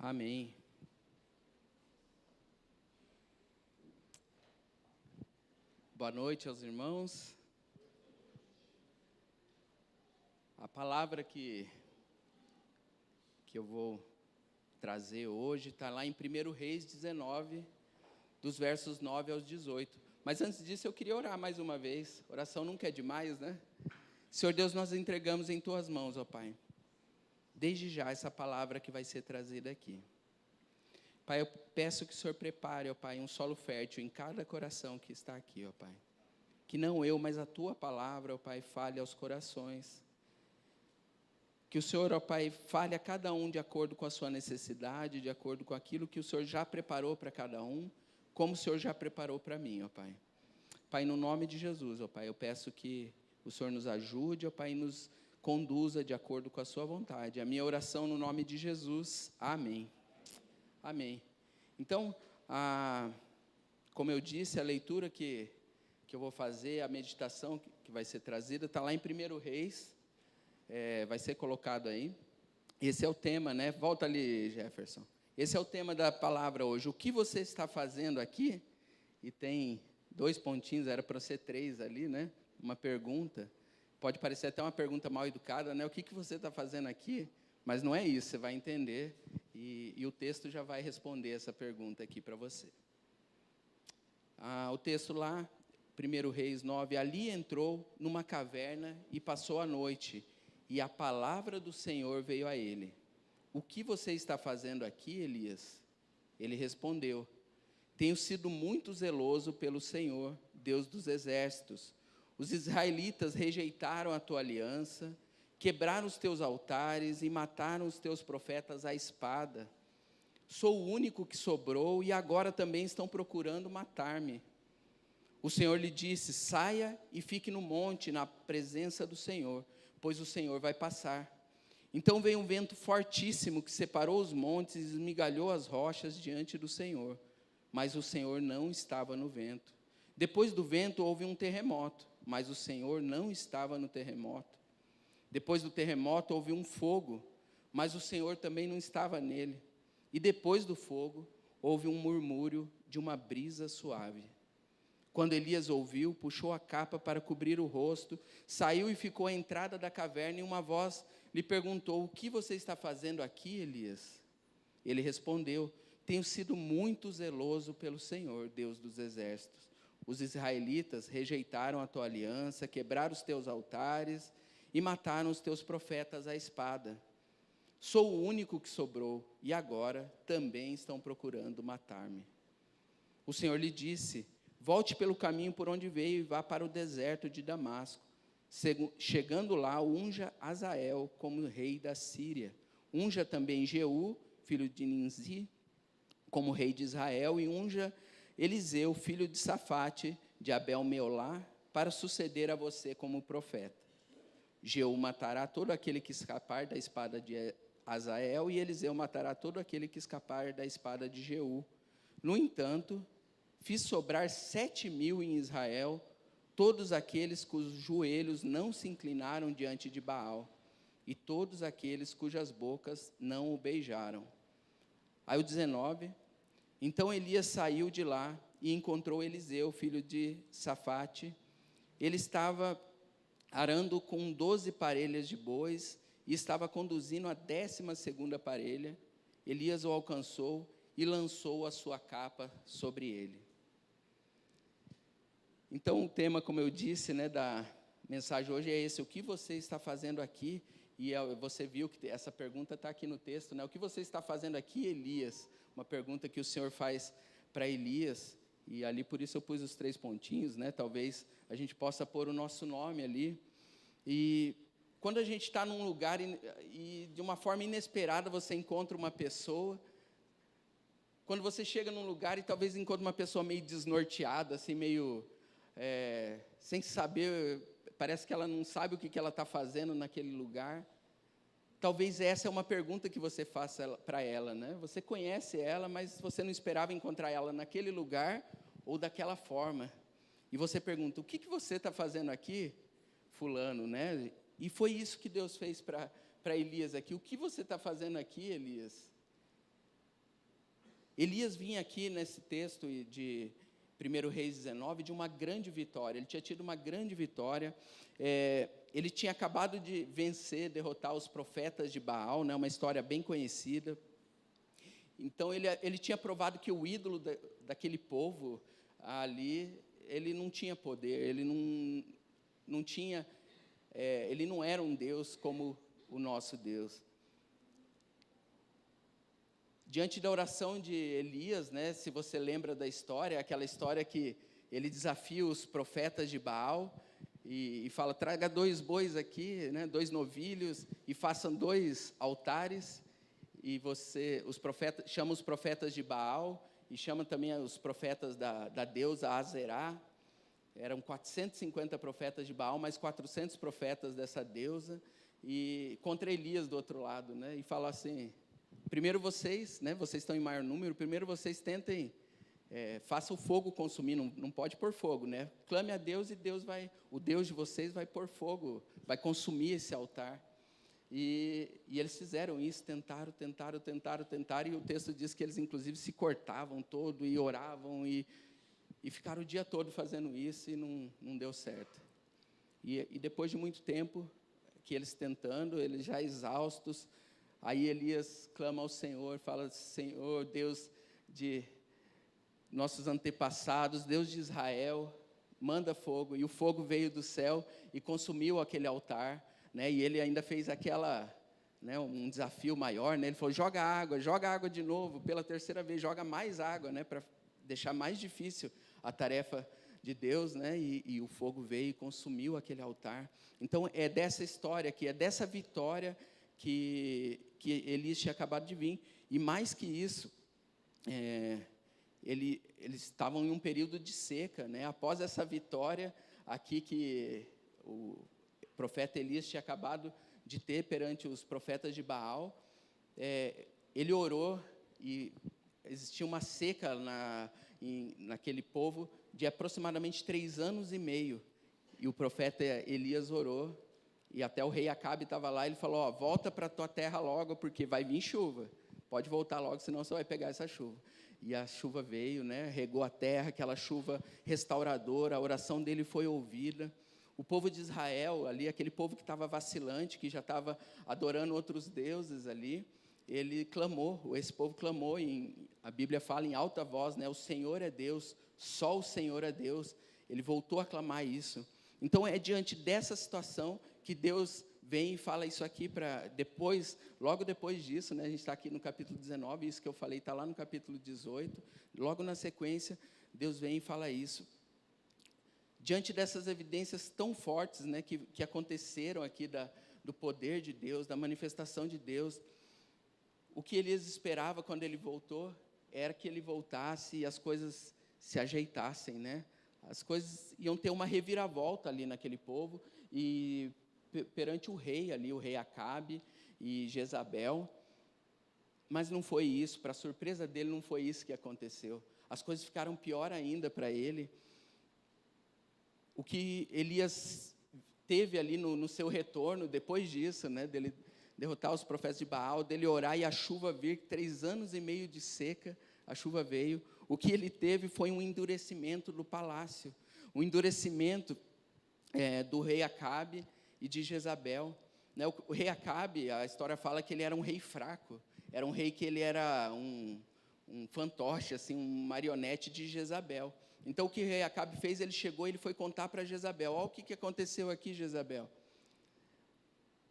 Amém. Boa noite aos irmãos. A palavra que eu vou trazer hoje está lá em 1 Reis 19, dos versos 9 aos 18. Mas antes disso eu queria orar mais uma vez. Oração nunca é demais, né? Senhor Deus, nós entregamos em Tuas mãos, ó Pai. Desde já essa palavra que vai ser trazida aqui. Pai, eu peço que o Senhor prepare, ó Pai, um solo fértil em cada coração que está aqui, ó Pai. Que não eu, mas a Tua palavra, ó Pai, fale aos corações. Que o Senhor, ó Pai, fale a cada um de acordo com a sua necessidade, de acordo com aquilo que o Senhor já preparou para cada um, como o Senhor já preparou para mim, ó Pai. Pai, no nome de Jesus, ó Pai, eu peço que o Senhor nos ajude, ó Pai, e nos conduza de acordo com a sua vontade. A minha oração no nome de Jesus. Amém. Amém. Então, como eu disse, a leitura que eu vou fazer, a meditação que vai ser trazida, está lá em 1 Reis, vai ser colocado aí. Esse é o tema, né? Volta ali, Jefferson. Esse é o tema da palavra hoje. O que você está fazendo aqui? E tem 2 pontinhos, era para ser 3 ali, né? Uma pergunta. Pode parecer até uma pergunta mal educada, né? O que você está fazendo aqui? Mas não é isso, você vai entender. E o texto já vai responder essa pergunta aqui para você. O texto lá, 1 Reis 9, ali entrou numa caverna e passou a noite, e a palavra do Senhor veio a ele. O que você está fazendo aqui, Elias? Ele respondeu, tenho sido muito zeloso pelo Senhor, Deus dos exércitos. Os israelitas rejeitaram a tua aliança, quebraram os teus altares e mataram os teus profetas à espada. Sou o único que sobrou e agora também estão procurando matar-me. O Senhor lhe disse, saia e fique no monte, na presença do Senhor, pois o Senhor vai passar. Então veio um vento fortíssimo que separou os montes e esmigalhou as rochas diante do Senhor. Mas o Senhor não estava no vento. Depois do vento houve um terremoto, mas o Senhor não estava no terremoto. Depois do terremoto houve um fogo, mas o Senhor também não estava nele. E depois do fogo houve um murmúrio de uma brisa suave. Quando Elias ouviu, puxou a capa para cobrir o rosto, saiu e ficou à entrada da caverna, e uma voz lhe perguntou, o que você está fazendo aqui, Elias? Ele respondeu, tenho sido muito zeloso pelo Senhor, Deus dos exércitos. Os israelitas rejeitaram a tua aliança, quebraram os teus altares e mataram os teus profetas à espada. Sou o único que sobrou, e agora também estão procurando matar-me. O Senhor lhe disse, volte pelo caminho por onde veio e vá para o deserto de Damasco. Chegando lá, unja Azael como rei da Síria. Unja também Jeú, filho de Ninzi, como rei de Israel, e unja Eliseu, filho de Safate, de Abel-Meolá, para suceder a você como profeta. Jeú matará todo aquele que escapar da espada de Azael, e Eliseu matará todo aquele que escapar da espada de Jeú. No entanto, fiz sobrar 7.000 em Israel, todos aqueles cujos joelhos não se inclinaram diante de Baal, e todos aqueles cujas bocas não o beijaram. Aí o 19, então Elias saiu de lá e encontrou Eliseu, filho de Safate. Ele estava arando com 12 parelhas de bois e estava conduzindo a 12ª parelha. Elias o alcançou e lançou a sua capa sobre ele. Então o tema, como eu disse, né, da mensagem hoje é esse, o que você está fazendo aqui? E você viu que essa pergunta está aqui no texto, né? O que você está fazendo aqui, Elias? Uma pergunta que o Senhor faz para Elias, e ali por isso eu pus os 3 pontinhos, né? Talvez a gente possa pôr o nosso nome ali. E quando a gente está num lugar e de uma forma inesperada você encontra uma pessoa, quando você chega num lugar e talvez encontre uma pessoa meio desnorteada, assim, meio sem saber, parece que ela não sabe o que ela está fazendo naquele lugar. Talvez essa é uma pergunta que você faça para ela, né? Você conhece ela, mas você não esperava encontrar ela naquele lugar ou daquela forma. E você pergunta, o que você está fazendo aqui, fulano, né? E foi isso que Deus fez para Elias aqui. O que você está fazendo aqui, Elias? Elias vinha aqui nesse texto de 1 Reis 19 de uma grande vitória. Ele tinha tido uma grande vitória. Ele tinha acabado de vencer, derrotar os profetas de Baal, né, uma história bem conhecida. Então, ele tinha provado que o ídolo daquele povo ali, ele não tinha poder, ele não tinha, ele não era um Deus como o nosso Deus. Diante da oração de Elias, né, se você lembra da história, aquela história que ele desafia os profetas de Baal e fala, traga 2 bois aqui, né, 2 novilhos, e façam 2 altares, e chama os profetas de Baal, e chama também os profetas da deusa Azerá. Eram 450 profetas de Baal, mais 400 profetas dessa deusa, e contra Elias do outro lado, né, e fala assim, primeiro vocês, né, vocês estão em maior número, primeiro vocês tentem, faça o fogo consumir, não pode pôr fogo, né, clame a Deus e o Deus de vocês vai pôr fogo, vai consumir esse altar. E eles fizeram isso, tentaram, e o texto diz que eles inclusive se cortavam todo e oravam e ficaram o dia todo fazendo isso e não deu certo. E depois de muito tempo, que eles tentando, eles já exaustos, aí Elias clama ao Senhor, fala, Senhor, Deus de nossos antepassados, Deus de Israel, manda fogo, e o fogo veio do céu e consumiu aquele altar, né, e ele ainda fez né, um desafio maior, né, ele falou, joga água de novo, pela 3ª vez, joga mais água, né, para deixar mais difícil a tarefa de Deus, né, e o fogo veio e consumiu aquele altar. Então, é dessa história aqui, é dessa vitória que Elias tinha acabado de vir, e mais que isso, eles estavam em um período de seca, né, após essa vitória aqui que o profeta Elias tinha acabado de ter perante os profetas de Baal, ele orou e existia uma seca naquele povo de aproximadamente 3 anos e meio, e o profeta Elias orou, e até o rei Acabe estava lá, ele falou, volta para a tua terra logo, porque vai vir chuva, pode voltar logo, senão você vai pegar essa chuva. E a chuva veio, né, regou a terra, aquela chuva restauradora, a oração dele foi ouvida. O povo de Israel ali, aquele povo que estava vacilante, que já estava adorando outros deuses ali, esse povo clamou, a Bíblia fala em alta voz, né, o Senhor é Deus, só o Senhor é Deus. Ele voltou a clamar isso. Então, é diante dessa situação que Deus vem e fala isso aqui para depois, logo depois disso, né, a gente está aqui no capítulo 19, isso que eu falei está lá no capítulo 18, logo na sequência, Deus vem e fala isso. Diante dessas evidências tão fortes, né, que aconteceram aqui do poder de Deus, da manifestação de Deus, o que Elias esperava quando ele voltou, era que ele voltasse e as coisas se ajeitassem, né? As coisas iam ter uma reviravolta ali naquele povo, e perante o rei ali, o rei Acabe e Jezabel, mas não foi isso, para surpresa dele, não foi isso que aconteceu. As coisas ficaram pior ainda para ele. O que Elias teve ali no seu retorno, depois disso, né, dele derrotar os profetas de Baal, dele orar e a chuva vir, 3 anos e meio de seca, a chuva veio. O que ele teve foi um endurecimento do palácio, um endurecimento do rei Acabe e de Jezabel. Né, o rei Acabe, a história fala que ele era um rei fraco, era um rei que ele era um fantoche, assim, um marionete de Jezabel. Então, o que o rei Acabe fez, ele chegou e ele foi contar para Jezabel, olha o que aconteceu aqui, Jezabel.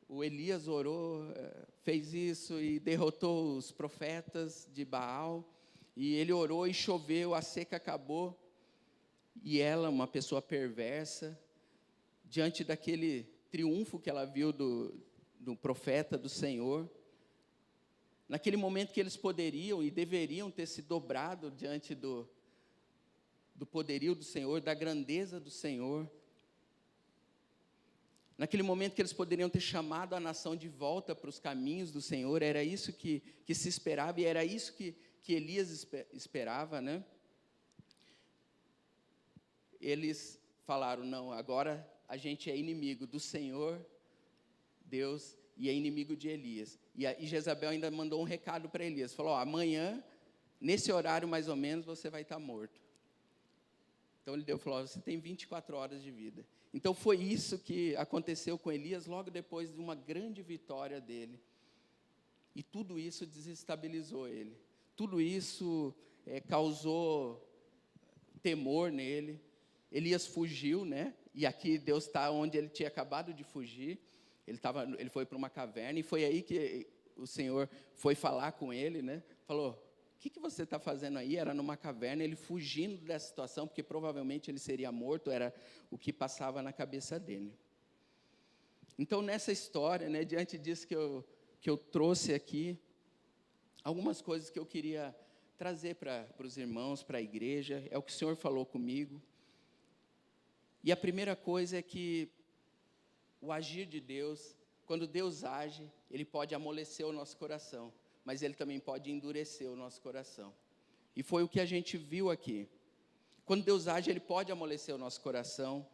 O Elias orou, fez isso e derrotou os profetas de Baal, e ele orou e choveu, a seca acabou, e ela, uma pessoa perversa, diante daquele triunfo que ela viu do profeta do Senhor, naquele momento que eles poderiam e deveriam ter se dobrado diante do poderio do Senhor, da grandeza do Senhor, naquele momento que eles poderiam ter chamado a nação de volta para os caminhos do Senhor, era isso que se esperava, e era isso que Elias esperava, né? Eles falaram, não, agora a gente é inimigo do Senhor, Deus, e é inimigo de Elias. E Jezabel ainda mandou um recado para Elias, falou, amanhã nesse horário mais ou menos você vai estar morto. Então ele falou, você tem 24 horas de vida. Então foi isso que aconteceu com Elias logo depois de uma grande vitória dele. E tudo isso desestabilizou ele. Tudo isso causou temor nele. Elias fugiu, né? E aqui Deus está onde ele tinha acabado de fugir. Ele foi para uma caverna e foi aí que o Senhor foi falar com ele, né? Falou, o que você está fazendo aí? Era numa caverna, ele fugindo dessa situação, porque provavelmente ele seria morto, era o que passava na cabeça dele. Então, nessa história, né, diante disso que eu trouxe aqui, algumas coisas que eu queria trazer para os irmãos, para a igreja, é o que o Senhor falou comigo. E a primeira coisa é que o agir de Deus, quando Deus age, Ele pode amolecer o nosso coração, mas Ele também pode endurecer o nosso coração. E foi o que a gente viu aqui. Quando Deus age, Ele pode amolecer o nosso coração.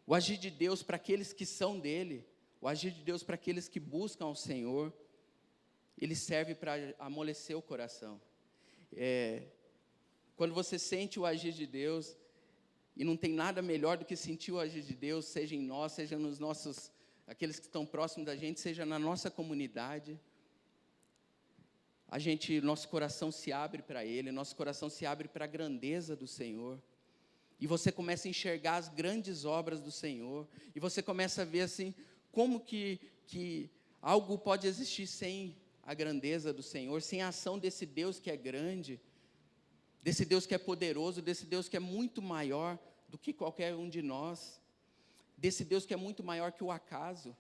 O agir de Deus para aqueles que são dEle, o agir de Deus para aqueles que buscam o Senhor, Ele serve para amolecer o coração. Quando você sente o agir de Deus, e não tem nada melhor do que sentir o agir de Deus, seja em nós, seja nos nossos, aqueles que estão próximos da gente, seja na nossa comunidade, nosso coração se abre para Ele, nosso coração se abre para a grandeza do Senhor, e você começa a enxergar as grandes obras do Senhor, e você começa a ver assim, como que algo pode existir sem a grandeza do Senhor, sem a ação desse Deus que é grande, desse Deus que é poderoso, desse Deus que é muito maior do que qualquer um de nós, desse Deus que é muito maior que o acaso.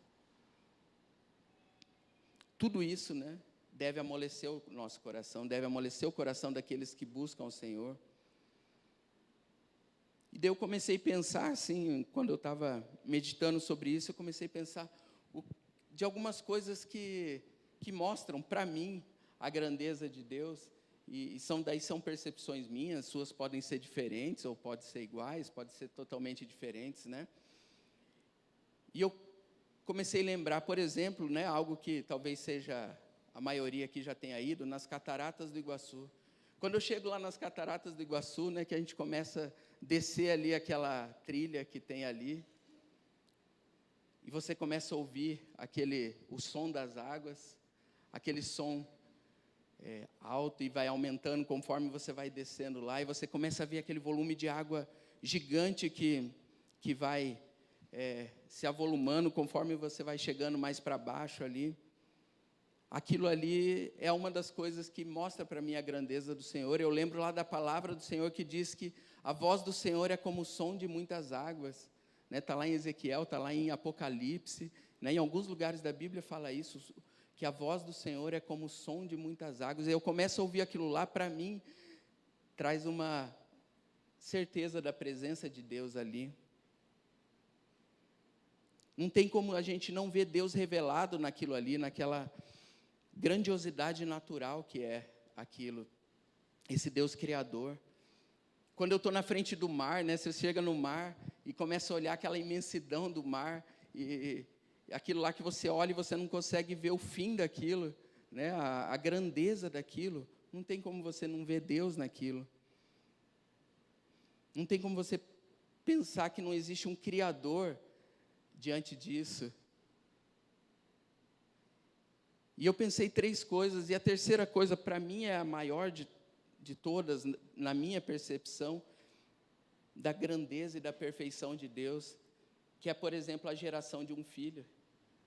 Tudo isso, né, deve amolecer o nosso coração, deve amolecer o coração daqueles que buscam o Senhor. E daí eu comecei a pensar, assim, quando eu estava meditando sobre isso, eu comecei a pensar de algumas coisas que mostram para mim a grandeza de Deus, e são percepções minhas, suas podem ser diferentes, ou podem ser iguais, podem ser totalmente diferentes, né? E eu comecei a lembrar, por exemplo, né, algo que talvez seja, a maioria aqui já tenha ido, nas Cataratas do Iguaçu. Quando eu chego lá nas Cataratas do Iguaçu, né, que a gente começa a descer ali aquela trilha que tem ali, e você começa a ouvir o som das águas, aquele som alto, e vai aumentando conforme você vai descendo lá, e você começa a ver aquele volume de água gigante que vai se avolumando conforme você vai chegando mais para baixo ali. Aquilo ali é uma das coisas que mostra para mim a grandeza do Senhor. Eu lembro lá da palavra do Senhor que diz que a voz do Senhor é como o som de muitas águas, né? Está lá em Ezequiel, está lá em Apocalipse, né? Em alguns lugares da Bíblia fala isso, que a voz do Senhor é como o som de muitas águas. E eu começo a ouvir aquilo lá, para mim, traz uma certeza da presença de Deus ali. Não tem como a gente não ver Deus revelado naquilo ali, naquela grandiosidade natural que é aquilo, esse Deus criador. Quando eu estou na frente do mar, né, você chega no mar e começa a olhar aquela imensidão do mar, e aquilo lá que você olha e você não consegue ver o fim daquilo, né, a grandeza daquilo, não tem como você não ver Deus naquilo. Não tem como você pensar que não existe um Criador diante disso. E eu pensei 3 coisas, e a terceira coisa, para mim, é a maior de todas, na minha percepção, da grandeza e da perfeição de Deus, que é, por exemplo, a geração de um filho,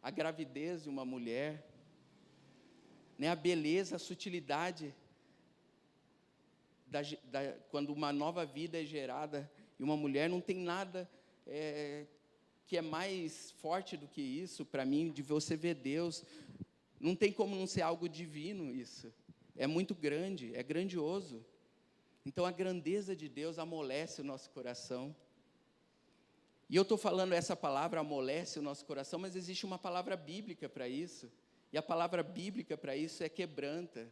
a gravidez de uma mulher, né, a beleza, a sutilidade, quando uma nova vida é gerada, e uma mulher, não tem nada que é mais forte do que isso, para mim, de você ver Deus. Não tem como não ser algo divino isso. É muito grande, é grandioso. Então, a grandeza de Deus amolece o nosso coração. E eu estou falando essa palavra, amolece o nosso coração, mas existe uma palavra bíblica para isso. E a palavra bíblica para isso é quebrantamento.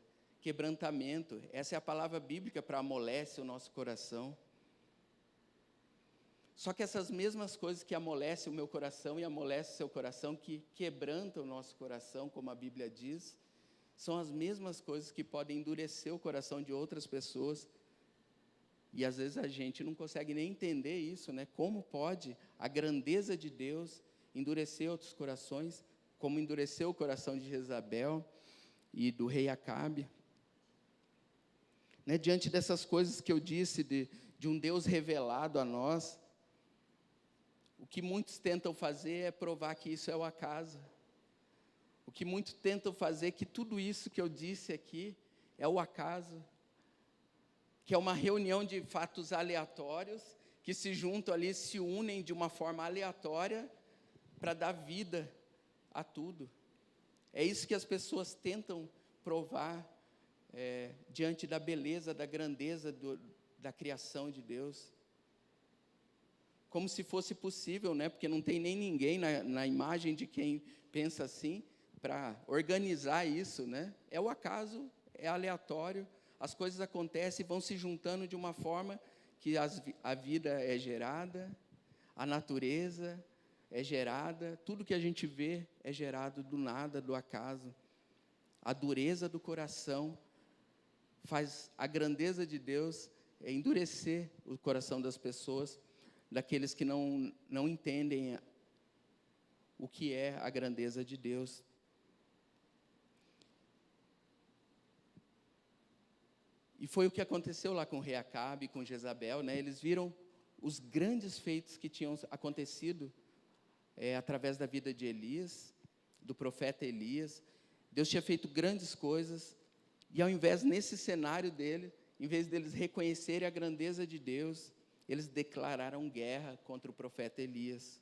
Essa é a palavra bíblica para amolece o nosso coração. Só que essas mesmas coisas que amolecem o meu coração e amolecem o seu coração, que quebrantam o nosso coração, como a Bíblia diz, São as mesmas coisas que podem endurecer o coração de outras pessoas. E às vezes a gente não consegue nem entender isso, né? Como pode a grandeza de Deus endurecer outros corações, como endureceu o coração de Jezabel e do rei Acabe. Né? Diante dessas coisas que eu disse, de um Deus revelado a nós, o que muitos tentam fazer é provar que isso é o acaso. O que muitos tentam fazer é que tudo isso que eu disse aqui é o acaso, que é uma reunião de fatos aleatórios, que se juntam ali, se unem de uma forma aleatória para dar vida a tudo. É isso que as pessoas tentam provar diante da beleza, da grandeza da criação de Deus. Como se fosse possível, né? Porque não tem nem ninguém na imagem de quem pensa assim, para organizar isso, né? É o acaso, é aleatório, as coisas acontecem e vão se juntando de uma forma que a vida é gerada, a natureza é gerada, tudo que a gente vê é gerado do nada, do acaso. A dureza do coração faz a grandeza de Deus endurecer o coração das pessoas, daqueles que não entendem o que é a grandeza de Deus. E foi o que aconteceu lá com o rei Acabe, com Jezabel, né? Eles viram os grandes feitos que tinham acontecido através da vida de Elias, do profeta Elias. Deus tinha feito grandes coisas, e ao invés, nesse cenário dele, em vez deles reconhecerem a grandeza de Deus, eles declararam guerra contra o profeta Elias.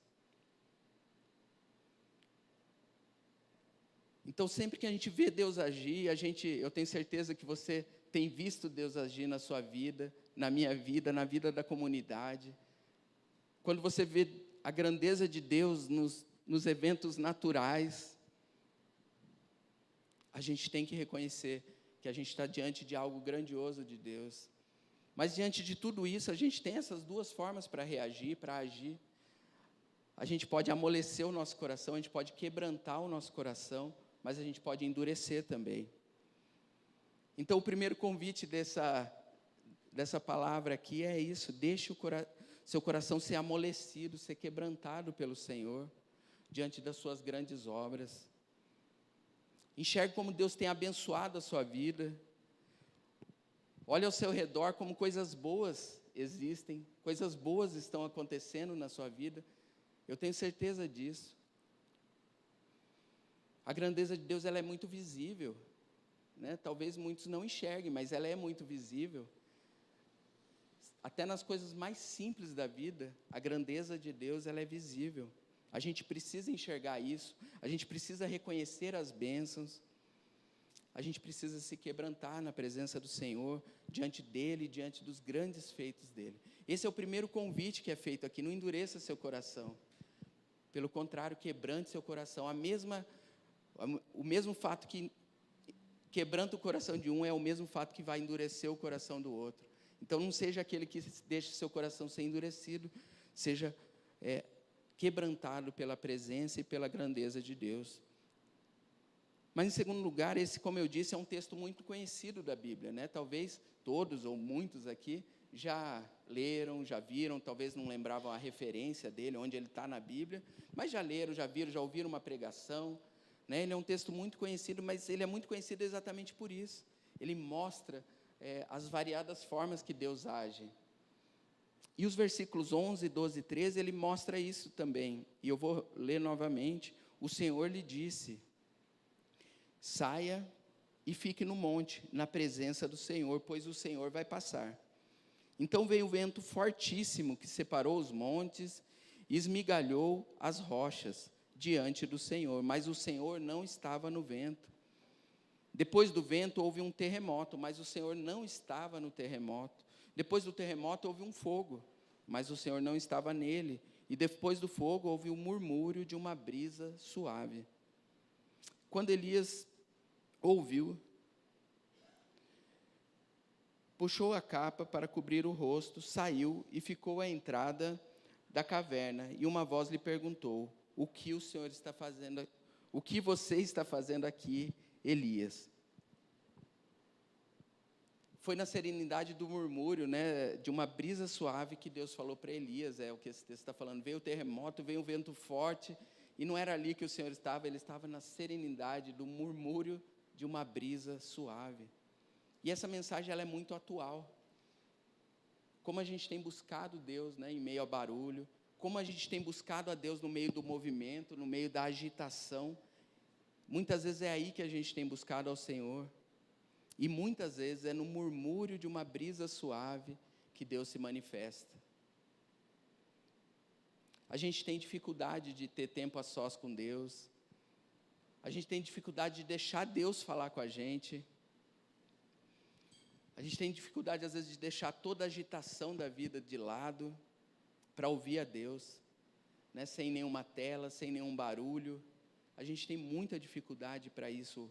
Então, sempre que a gente vê Deus agir, eu tenho certeza que você tem visto Deus agir na sua vida, na minha vida, na vida da comunidade. Quando você vê a grandeza de Deus nos eventos naturais, a gente tem que reconhecer que a gente está diante de algo grandioso de Deus. Mas diante de tudo isso, a gente tem essas duas formas para reagir, para agir. A gente pode amolecer o nosso coração, a gente pode quebrantar o nosso coração, mas a gente pode endurecer também. Então, o primeiro convite dessa palavra aqui é isso: deixe seu coração ser amolecido, ser quebrantado pelo Senhor, diante das suas grandes obras. Enxergue como Deus tem abençoado a sua vida. Olhe ao seu redor como coisas boas existem, coisas boas estão acontecendo na sua vida. Eu tenho certeza disso. A grandeza de Deus, ela é muito visível, né? Talvez muitos não enxerguem, mas ela é muito visível. Até nas coisas mais simples da vida, a grandeza de Deus, ela é visível. A gente precisa enxergar isso, a gente precisa reconhecer as bênçãos, a gente precisa se quebrantar na presença do Senhor, diante dEle, diante dos grandes feitos dEle. Esse é o primeiro convite que é feito aqui: não endureça seu coração. Pelo contrário, quebrante seu coração. O mesmo fato que quebranta o coração de um é o mesmo fato que vai endurecer o coração do outro. Então, não seja aquele que deixe seu coração ser endurecido, seja quebrantado pela presença e pela grandeza de Deus. Mas, em segundo lugar, esse, como eu disse, é um texto muito conhecido da Bíblia, né? Talvez todos ou muitos aqui já leram, já viram, talvez não lembravam a referência dele, onde ele está na Bíblia, mas já leram, já viram, já ouviram uma pregação, né? Ele é um texto muito conhecido, mas ele é muito conhecido exatamente por isso. Ele mostra as variadas formas que Deus age. E os versículos 11, 12 e 13, ele mostra isso também. E eu vou ler novamente. O Senhor lhe disse: saia e fique no monte, na presença do Senhor, pois o Senhor vai passar. Então veio o vento fortíssimo que separou os montes e esmigalhou as rochas diante do Senhor, mas o Senhor não estava no vento. Depois do vento houve um terremoto, mas o Senhor não estava no terremoto. Depois do terremoto houve um fogo, mas o Senhor não estava nele. E depois do fogo houve um murmúrio de uma brisa suave. Quando Elias ouviu, puxou a capa para cobrir o rosto, saiu e ficou à entrada da caverna. E uma voz lhe perguntou: o que o Senhor está fazendo? O que você está fazendo aqui, Elias? Foi na serenidade do murmúrio, né, de uma brisa suave que Deus falou para Elias, é o que esse texto está falando. Veio o terremoto, veio um vento forte, e não era ali que o Senhor estava, ele estava na serenidade do murmúrio de uma brisa suave. E essa mensagem ela é muito atual. Como a gente tem buscado Deus, né, em meio ao barulho, como a gente tem buscado a Deus no meio do movimento, no meio da agitação. Muitas vezes é aí que a gente tem buscado ao Senhor. E muitas vezes é no murmúrio de uma brisa suave que Deus se manifesta. A gente tem dificuldade de ter tempo a sós com Deus. A gente tem dificuldade de deixar Deus falar com a gente. A gente tem dificuldade, às vezes, de deixar toda a agitação da vida de lado para ouvir a Deus, né? Sem nenhuma tela, sem nenhum barulho. A gente tem muita dificuldade para isso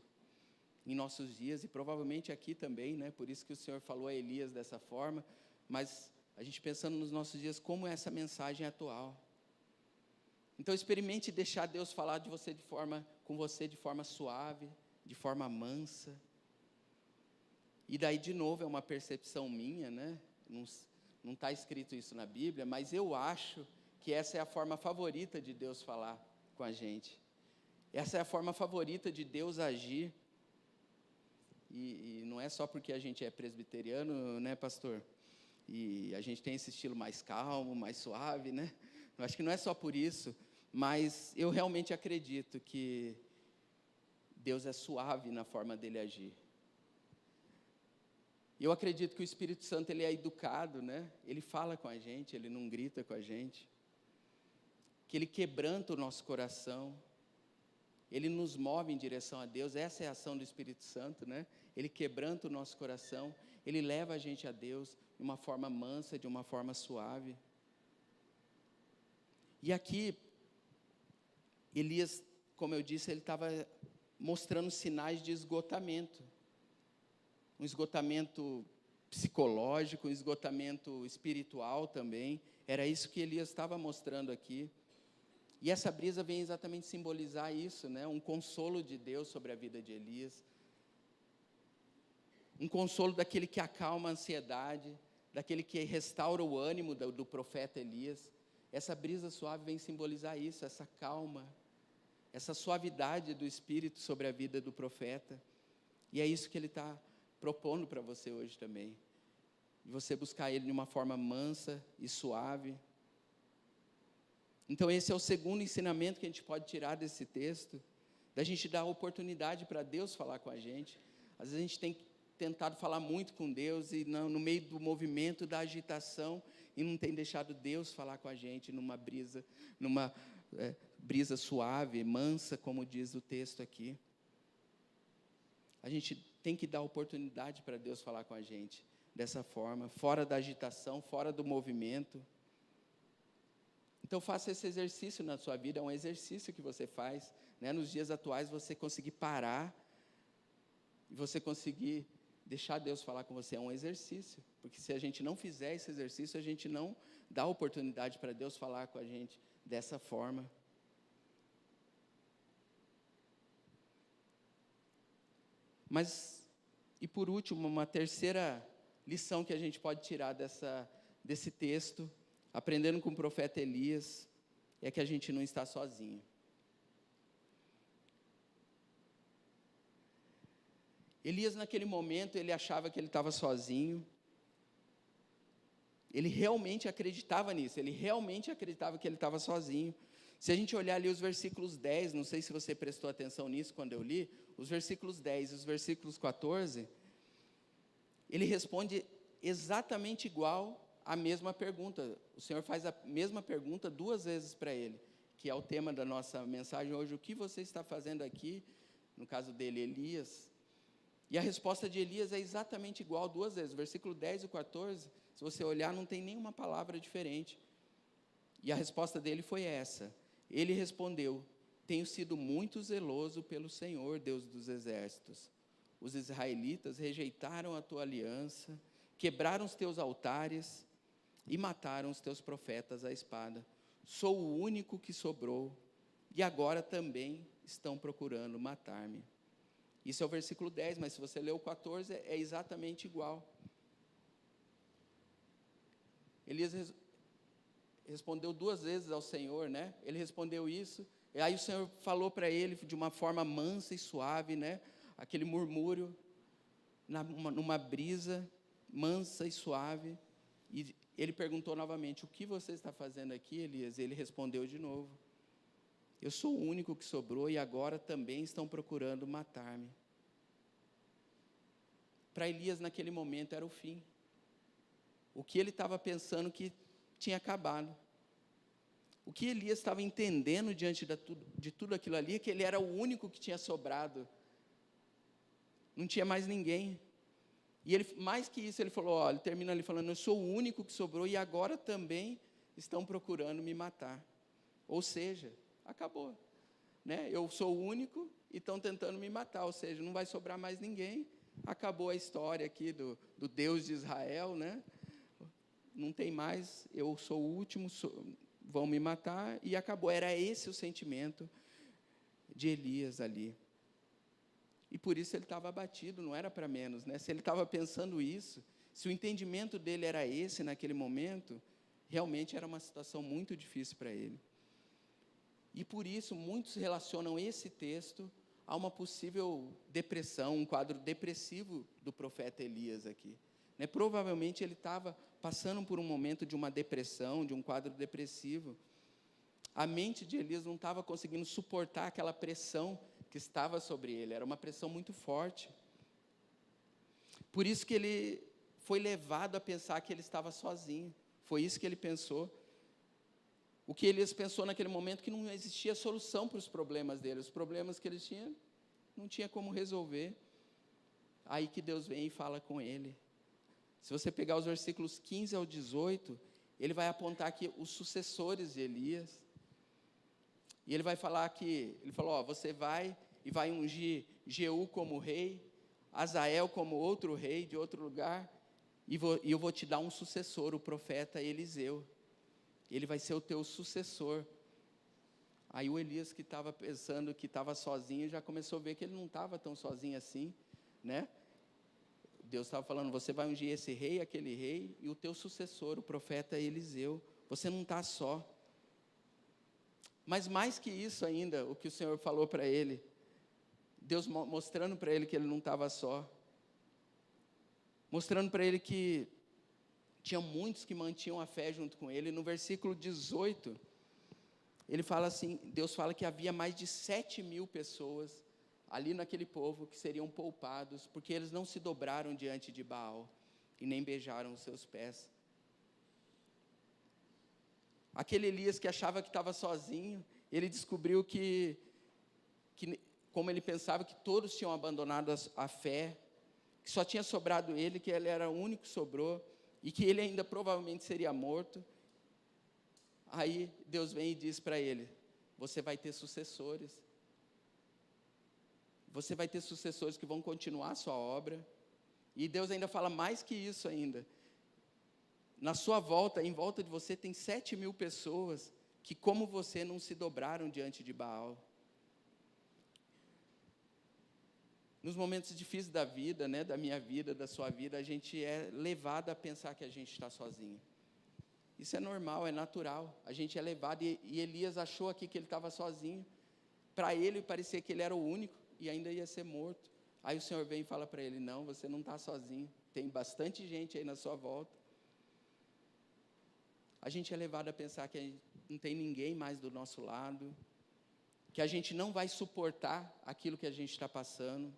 em nossos dias, e provavelmente aqui também, né? Por isso que o Senhor falou a Elias dessa forma, mas a gente pensando nos nossos dias, como essa mensagem é atual. Então experimente deixar Deus falar com você de forma suave, de forma mansa. E daí de novo é uma percepção minha, né? Não está escrito isso na Bíblia, mas eu acho que essa é a forma favorita de Deus falar com a gente. Essa é a forma favorita de Deus agir. E não é só porque a gente é presbiteriano, né, pastor? E a gente tem esse estilo mais calmo, mais suave, né? Eu acho que não é só por isso, mas eu realmente acredito que Deus é suave na forma dele agir. Eu acredito que o Espírito Santo ele é educado, né? Ele fala com a gente, ele não grita com a gente. Que ele quebranta o nosso coração. Ele nos move em direção a Deus. Essa é a ação do Espírito Santo, né? Ele quebranta o nosso coração, ele leva a gente a Deus de uma forma mansa, de uma forma suave. E aqui, Elias, como eu disse, ele estava mostrando sinais de esgotamento. Um esgotamento psicológico, um esgotamento espiritual também. Era isso que Elias estava mostrando aqui. E essa brisa vem exatamente simbolizar isso, né? Um consolo de Deus sobre a vida de Elias. Um consolo daquele que acalma a ansiedade, daquele que restaura o ânimo do profeta Elias. Essa brisa suave vem simbolizar isso, essa calma, essa suavidade do Espírito sobre a vida do profeta. E é isso que ele está propondo para você hoje também. De você buscar ele de uma forma mansa e suave. Então esse é o segundo ensinamento que a gente pode tirar desse texto, da gente dar oportunidade para Deus falar com a gente. Às vezes a gente tem tentado falar muito com Deus, e no meio do movimento, da agitação, e não tem deixado Deus falar com a gente numa brisa suave, mansa, como diz o texto aqui. A gente tem que dar oportunidade para Deus falar com a gente, dessa forma, fora da agitação, fora do movimento. Então faça esse exercício na sua vida, é um exercício que você faz, né? Nos dias atuais você conseguir parar, e você conseguir deixar Deus falar com você, é um exercício, porque se a gente não fizer esse exercício, a gente não dá oportunidade para Deus falar com a gente dessa forma. Mas, e por último, uma terceira lição que a gente pode tirar desse texto, aprendendo com o profeta Elias, é que a gente não está sozinho. Elias, naquele momento, ele achava que ele estava sozinho. Ele realmente acreditava nisso, ele realmente acreditava que ele estava sozinho. Se a gente olhar ali os versículos 10, não sei se você prestou atenção nisso quando eu li, os versículos 10 e os versículos 14, ele responde exatamente igual à mesma pergunta. O Senhor faz a mesma pergunta 2 vezes para ele, que é o tema da nossa mensagem hoje: o que você está fazendo aqui? No caso dele, Elias. E a resposta de Elias é exatamente igual 2 vezes. O versículo 10 e 14, se você olhar, não tem nenhuma palavra diferente. E a resposta dele foi essa. Ele respondeu: tenho sido muito zeloso pelo Senhor, Deus dos exércitos. Os israelitas rejeitaram a tua aliança, quebraram os teus altares e mataram os teus profetas à espada. Sou o único que sobrou, e agora também estão procurando matar-me. Isso é o versículo 10, mas se você ler o 14, é exatamente igual. Elias respondeu 2 vezes ao Senhor, né? Ele respondeu isso, e aí o Senhor falou para ele de uma forma mansa e suave, né? Aquele murmúrio, numa brisa mansa e suave, e ele perguntou novamente: o que você está fazendo aqui, Elias? Ele respondeu de novo: eu sou o único que sobrou e agora também estão procurando matar-me. Para Elias, naquele momento, era o fim. O que ele estava pensando que tinha acabado. O que Elias estava entendendo diante de tudo aquilo ali, é que ele era o único que tinha sobrado. Não tinha mais ninguém. E ele, mais que isso, ele falou, ele termina ali falando: eu sou o único que sobrou e agora também estão procurando me matar. Ou seja, acabou. Né? Eu sou o único e estão tentando me matar, ou seja, não vai sobrar mais ninguém. Acabou a história aqui do Deus de Israel, né? Não tem mais, eu sou o último, vão me matar, e acabou. Era esse o sentimento de Elias ali. E por isso ele estava abatido, não era para menos, né? Se ele estava pensando isso, se o entendimento dele era esse naquele momento, realmente era uma situação muito difícil para ele. E por isso muitos relacionam esse texto a uma possível depressão, um quadro depressivo do profeta Elias aqui. Né? Provavelmente ele estava passando por um momento de uma depressão, de um quadro depressivo. A mente de Elias não estava conseguindo suportar aquela pressão que estava sobre ele, era uma pressão muito forte. Por isso que ele foi levado a pensar que ele estava sozinho, foi isso que ele pensou. O que Elias pensou naquele momento, que não existia solução para os problemas dele, os problemas que ele tinha, não tinha como resolver. Aí que Deus vem e fala com ele. Se você pegar os versículos 15 ao 18, ele vai apontar aqui os sucessores de Elias, e ele vai falar que, ele falou, você vai e vai ungir Jeú como rei, Azael como outro rei de outro lugar, e eu vou te dar um sucessor, o profeta Eliseu. Ele vai ser o teu sucessor. Aí o Elias, que estava pensando que estava sozinho, já começou a ver que ele não estava tão sozinho assim, né? Deus estava falando, você vai ungir esse rei, aquele rei, e o teu sucessor, o profeta Eliseu. Você não está só. Mas mais que isso ainda, o que o Senhor falou para ele, Deus mostrando para ele que ele não estava só, mostrando para ele que tinha muitos que mantinham a fé junto com ele. No versículo 18, ele fala assim, Deus fala que havia mais de 7.000 pessoas ali naquele povo que seriam poupados, porque eles não se dobraram diante de Baal, e nem beijaram os seus pés. Aquele Elias que achava que estava sozinho, ele descobriu que como ele pensava que todos tinham abandonado a fé, que só tinha sobrado ele, que ele era o único que sobrou, e que ele ainda provavelmente seria morto. Aí Deus vem e diz para ele, você vai ter sucessores, você vai ter sucessores que vão continuar a sua obra, e Deus ainda fala mais que isso ainda, na sua volta, em volta de você tem 7.000 pessoas, que como você não se dobraram diante de Baal. Nos momentos difíceis da vida, né, da minha vida, da sua vida, a gente é levado a pensar que a gente está sozinho. Isso é normal, é natural, a gente é levado, e Elias achou aqui que ele estava sozinho, para ele parecia que ele era o único, e ainda ia ser morto. Aí o Senhor vem e fala para ele, não, você não está sozinho, tem bastante gente aí na sua volta. A gente é levado a pensar que não tem ninguém mais do nosso lado, que a gente não vai suportar aquilo que a gente está passando.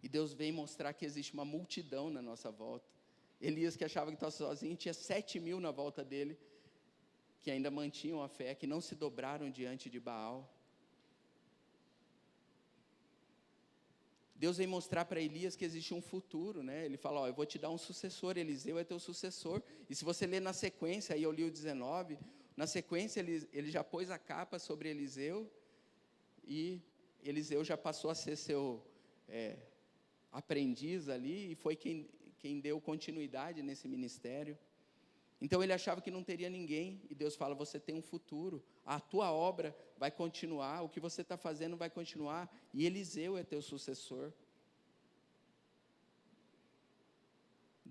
E Deus vem mostrar que existe uma multidão na nossa volta. Elias, que achava que estava sozinho, tinha 7.000 na volta dele, que ainda mantinham a fé, que não se dobraram diante de Baal. Deus vem mostrar para Elias que existe um futuro, né? Ele fala, eu vou te dar um sucessor, Eliseu é teu sucessor. E se você ler na sequência, aí eu li o 19, na sequência ele já pôs a capa sobre Eliseu, e Eliseu já passou a ser seu aprendiz ali, e foi quem deu continuidade nesse ministério. Então ele achava que não teria ninguém, e Deus fala, você tem um futuro, a tua obra vai continuar, o que você está fazendo vai continuar, e Eliseu é teu sucessor.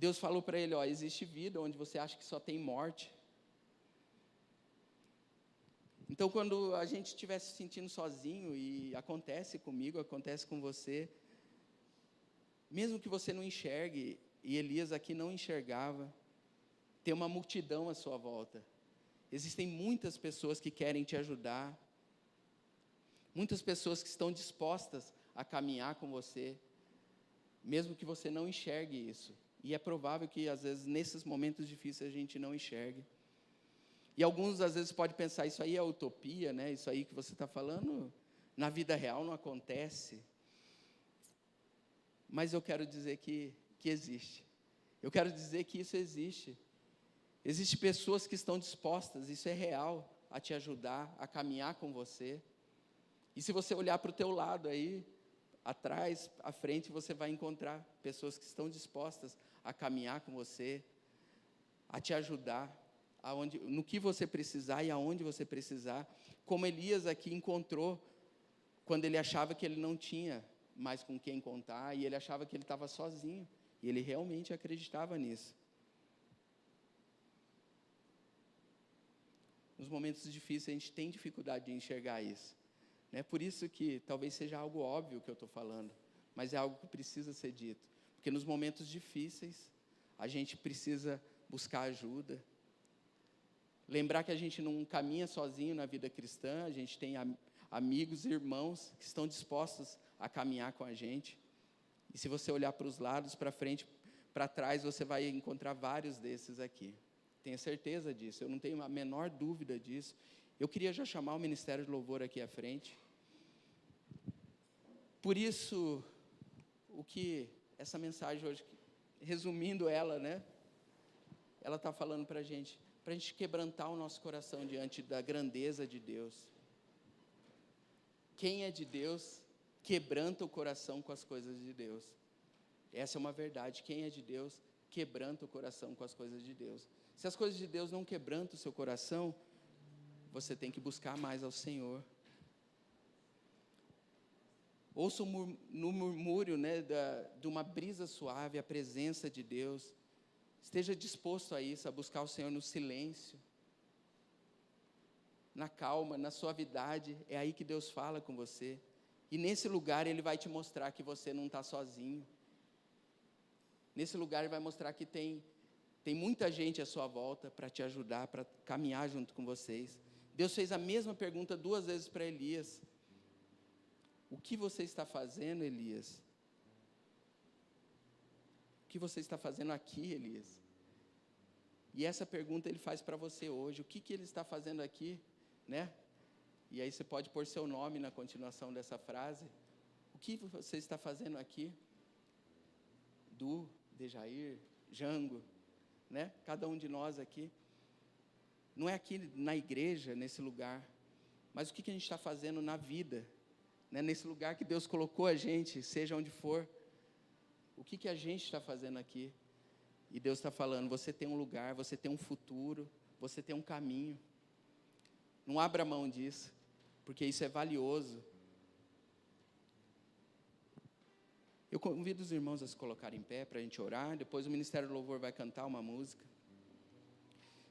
Deus falou para ele, ó, existe vida onde você acha que só tem morte. Então, quando a gente estiver se sentindo sozinho, e acontece comigo, acontece com você, mesmo que você não enxergue, e Elias aqui não enxergava, tem uma multidão à sua volta. Existem muitas pessoas que querem te ajudar, muitas pessoas que estão dispostas a caminhar com você, mesmo que você não enxergue isso. E é provável que, às vezes, nesses momentos difíceis, a gente não enxergue. E alguns, às vezes, podem pensar, isso aí é utopia, né? Isso aí que você está falando, na vida real não acontece. Mas eu quero dizer que existe. Eu quero dizer que isso existe. Existem pessoas que estão dispostas, isso é real, a te ajudar, a caminhar com você. E se você olhar para o teu lado aí, atrás, à frente, você vai encontrar pessoas que estão dispostas a caminhar com você, a te ajudar, no que você precisar e aonde você precisar. Como Elias aqui encontrou, quando ele achava que ele não tinha mais com quem contar, e ele achava que ele estava sozinho, e ele realmente acreditava nisso. Nos momentos difíceis, a gente tem dificuldade de enxergar isso. É por isso que talvez seja algo óbvio que eu estou falando, mas é algo que precisa ser dito. Porque nos momentos difíceis, a gente precisa buscar ajuda. Lembrar que a gente não caminha sozinho na vida cristã, a gente tem amigos e irmãos que estão dispostos a caminhar com a gente. E se você olhar para os lados, para frente, para trás, você vai encontrar vários desses aqui. Tenha certeza disso, eu não tenho a menor dúvida disso. Eu queria já chamar o Ministério de Louvor aqui à frente. Por isso, o que essa mensagem hoje, resumindo ela, né? Ela está falando para a gente quebrantar o nosso coração diante da grandeza de Deus. Quem é de Deus, quebranta o coração com as coisas de Deus. Essa é uma verdade. Quem é de Deus, quebranta o coração com as coisas de Deus. Se as coisas de Deus não quebrantam o seu coração, você tem que buscar mais ao Senhor. Ouça no murmúrio, né, de uma brisa suave, a presença de Deus. Esteja disposto a isso, a buscar o Senhor no silêncio, na calma, na suavidade. É aí que Deus fala com você. E nesse lugar Ele vai te mostrar que você não está sozinho. Nesse lugar Ele vai mostrar que tem muita gente à sua volta para te ajudar, para caminhar junto com vocês. Deus fez a mesma pergunta 2 vezes para Elias. O que você está fazendo, Elias? O que você está fazendo aqui, Elias? E essa pergunta Ele faz para você hoje. O que Ele está fazendo aqui, né? E aí você pode pôr seu nome na continuação dessa frase. O que você está fazendo aqui? Du, Dejair, Jango, né? Cada um de nós aqui. Não é aqui na igreja, nesse lugar, mas o que a gente está fazendo na vida, né? Nesse lugar que Deus colocou a gente, seja onde for. O que a gente está fazendo aqui? E Deus está falando, você tem um lugar, você tem um futuro, você tem um caminho. Não abra mão disso, porque isso é valioso. Eu convido os irmãos a se colocarem em pé para a gente orar. Depois o Ministério do Louvor vai cantar uma música.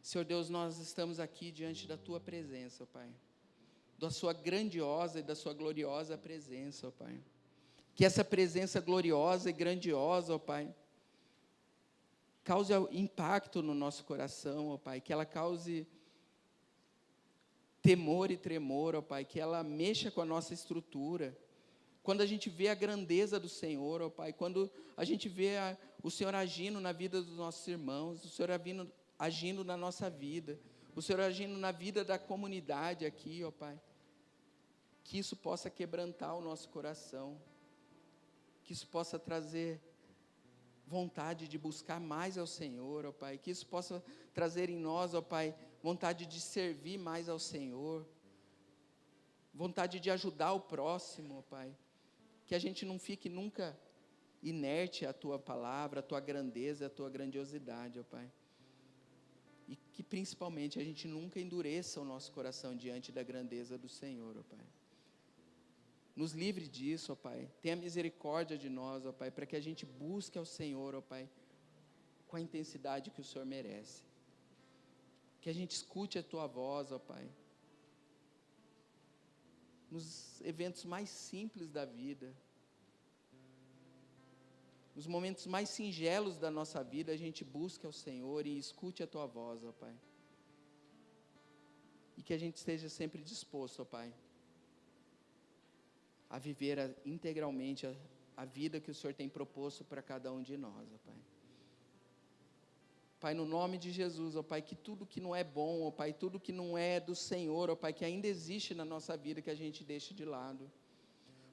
Senhor Deus, nós estamos aqui diante da Tua presença, ó Pai. Da Sua grandiosa e da Sua gloriosa presença, ó Pai. Que essa presença gloriosa e grandiosa, ó Pai, cause impacto no nosso coração, ó Pai. Que ela cause temor e tremor, ó Pai. Que ela mexa com a nossa estrutura. Quando a gente vê a grandeza do Senhor, ó Pai. Quando a gente vê o Senhor agindo na vida dos nossos irmãos. O Senhor agindo na nossa vida. O Senhor agindo na vida da comunidade aqui, ó Pai. Que isso possa quebrantar o nosso coração. Que isso possa trazer vontade de buscar mais ao Senhor, ó Pai. Que isso possa trazer em nós, ó Pai, vontade de servir mais ao Senhor. Vontade de ajudar o próximo, ó Pai. Que a gente não fique nunca inerte à Tua palavra, à Tua grandeza, à Tua grandiosidade, ó Pai. E que principalmente a gente nunca endureça o nosso coração diante da grandeza do Senhor, ó Pai. Nos livre disso, ó Pai. Tenha misericórdia de nós, ó Pai, para que a gente busque ao Senhor, ó Pai, com a intensidade que o Senhor merece. Que a gente escute a Tua voz, ó Pai, nos eventos mais simples da vida, nos momentos mais singelos da nossa vida, a gente busca o Senhor e escute a Tua voz, ó Pai. E que a gente esteja sempre disposto, ó Pai, a viver integralmente a vida que o Senhor tem proposto para cada um de nós, ó Pai. Pai, no nome de Jesus, ó Pai, que tudo que não é bom, ó Pai, tudo que não é do Senhor, ó Pai, que ainda existe na nossa vida, que a gente deixe de lado.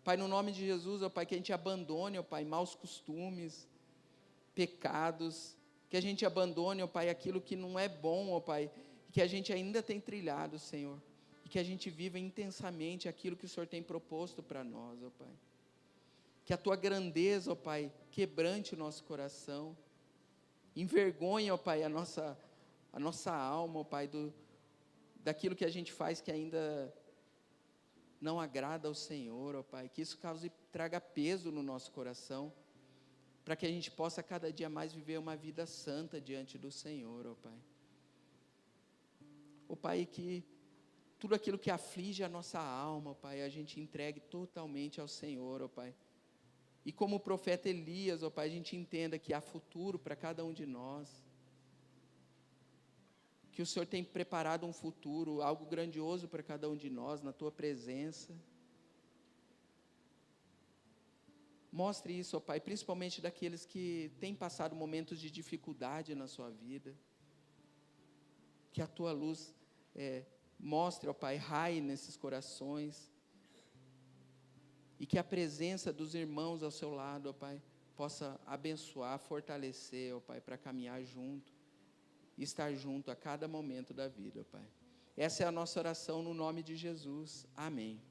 Pai, no nome de Jesus, ó Pai, que a gente abandone, ó Pai, maus costumes, pecados, que a gente abandone, ó Pai, aquilo que não é bom, ó Pai, que a gente ainda tem trilhado, Senhor, e que a gente viva intensamente aquilo que o Senhor tem proposto para nós, ó Pai. Que a Tua grandeza, ó Pai, quebrante o nosso coração, envergonhe, ó Pai, a nossa alma, ó Pai, daquilo que a gente faz que ainda não agrada ao Senhor, ó Pai, que isso traga peso no nosso coração, para que a gente possa cada dia mais viver uma vida santa diante do Senhor, ó Pai. Ó Pai, que tudo aquilo que aflige a nossa alma, ó Pai, a gente entregue totalmente ao Senhor, ó Pai. E como o profeta Elias, ó Pai, a gente entenda que há futuro para cada um de nós, que o Senhor tem preparado um futuro, algo grandioso para cada um de nós, na Tua presença. Mostre isso, ó Pai, principalmente daqueles que têm passado momentos de dificuldade na sua vida. Que a Tua luz mostre, ó Pai, raie nesses corações. E que a presença dos irmãos ao seu lado, ó Pai, possa abençoar, fortalecer, ó Pai, para caminhar junto. E estar junto a cada momento da vida, ó Pai. Essa é a nossa oração no nome de Jesus. Amém.